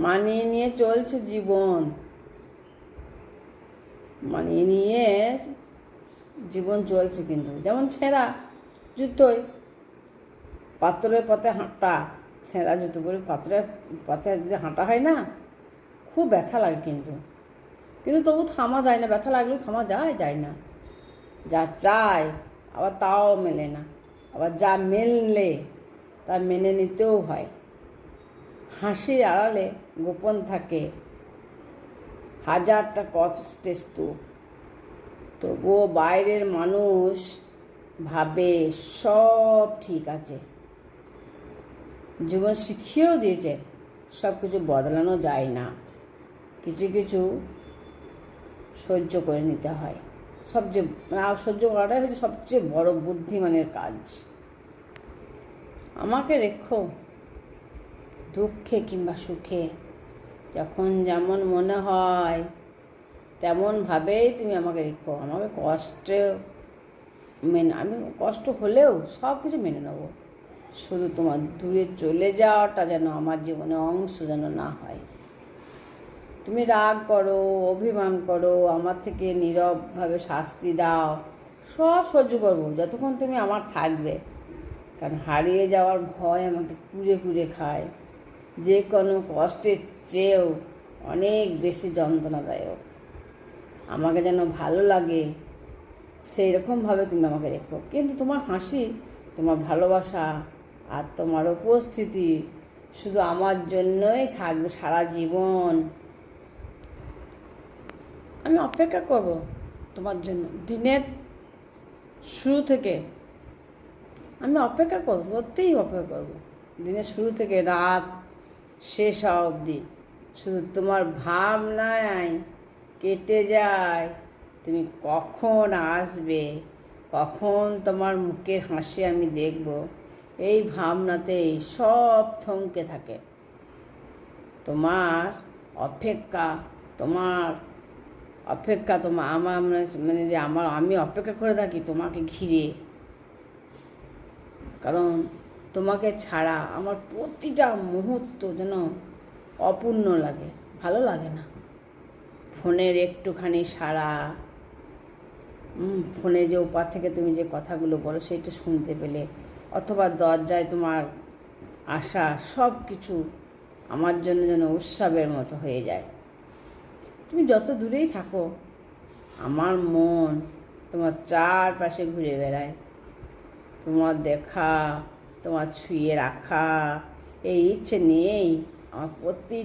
মানিয়ে নিয়ে চলছে জীবন, মানিয়ে নিয়ে জীবন চলছে। কিন্তু যেমন ছেঁড়া জুতোয় পাথরের পথে হাঁটা, ছেঁড়া জুতো পরে পাথরের পথে যে হাঁটা হয় না, খুব ব্যথা লাগে। কিন্তু কিন্তু তবু থামা যায় না, ব্যথা লাগলেও থামা যায় না। যা চায় আবার তাও মেলে না, আবার যা মেললে তা মেনে নিতেও হয়। হাসির আড়ালে গোপন থাকে হাজারটা কষ্টের স্তূপ। তবুও বাইরের মানুষ ভাবে সব ঠিক আছে। জীবন শিখিয়েও দিয়েছে সব কিছু বদলানো যায় না, কিছু কিছু সহ্য করে নিতে হয়। সবচেয়ে সহ্য করাটাই হচ্ছে সবচেয়ে বড় বুদ্ধিমানের কাজ। আমাকে রেখো দুঃখে কিংবা সুখে, যখন যেমন মনে হয় তেমনভাবেই তুমি আমাকে রেখো। আমাকে আমি কষ্ট হলেও সব কিছু মেনে নেবো, শুধু তোমার দূরে চলে যাওয়াটা যেন আমার জীবনে অংশ যেন না হয়। তুমি রাগ করো, অভিমান করো, আমার থেকে নীরবভাবে শাস্তি দাও, সব সহ্য করবো যতক্ষণ তুমি আমার থাকবে। কারণ হারিয়ে যাওয়ার ভয় আমাকে কুড়ে কুড়ে খায়, যে কোনো কষ্টের চেয়েও অনেক বেশি যন্ত্রণাদায়ক। আমাকে যেন ভালো লাগে সেই রকমভাবে তুমি আমাকে রেখো। কিন্তু তোমার হাসি, তোমার ভালোবাসা আর তোমার উপস্থিতি শুধু আমার জন্যই থাকবে সারা জীবন। আমি অপেক্ষা করব তোমার জন্য, দিনের শুরু থেকে আমি অপেক্ষা করব, সত্যিই অপেক্ষা করব। দিনের শুরু থেকে রাত শেষ অবধি শুধু তোমার ভাবনায় কেটে যায় তুমি কখন আসবে, কখন তোমার মুখের হাসি আমি দেখব। এই ভাবনাতেই সব থমকে থাকে। তোমার অপেক্ষা, তোমার অপেক্ষা, আমার মানে যে আমি অপেক্ষা করে থাকি তোমাকে ঘিরে। কারণ তোমাকে ছাড়া আমার প্রতিটা মুহূর্ত যেন অপূর্ণ লাগে, ভালো লাগে না। ফোনের একটুখানি সাড়া, ফোনে যে ওপার থেকে তুমি যে কথাগুলো বলো সেইটা শুনতে পেলে, অথবা দরজায় তোমার আশা, সব কিছু আমার জন্য যেন উৎসবের মতো হয়ে যায়। তুমি যত দূরেই থাকো আমার মন তোমার চারপাশে ঘুরে বেড়ায়। তোমার দেখা, তোমার ছুঁয়ে রাখা, এই ইচ্ছে নিয়েই আমার প্রতি